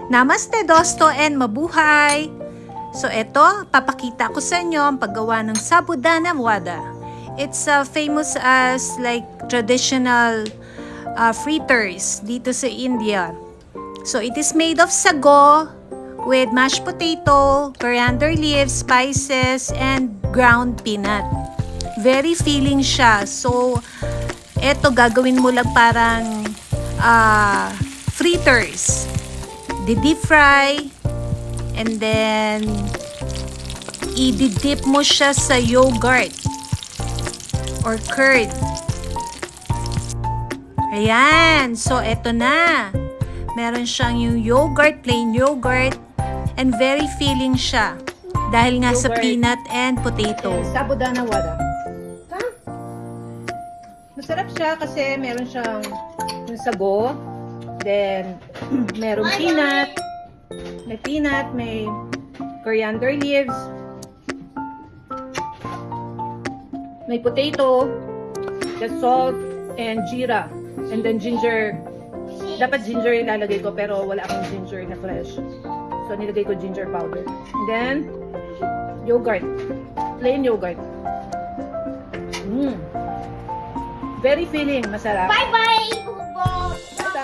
Namaste Dosto and mabuhay! So ito, papakita ko sa inyo ang paggawa ng sabudana wada. It's famous as like traditional fritters dito sa India. So it is made of sago with mashed potato, coriander leaves, spices, and ground peanut. Very filling siya. So eto gagawin mo lang parang fritters. Di-deep fry and then i-dip mo siya sa yogurt or curd. Ayan. So, eto na. Meron siyang yung yogurt, plain yogurt, and very filling siya. Dahil nga sa Yogurt peanut and potato. Sabudana wada. Ha? Masarap siya kasi meron siyang yung sago, then meron peanut, may coriander leaves, may potato, the salt, and jeera, and then ginger. Dapat ginger ilalagay ko pero wala akong ginger na fresh. So nilagay ko ginger powder. And then yogurt. Plain yogurt. Very filling, masarap. Bye-bye, Google! Basta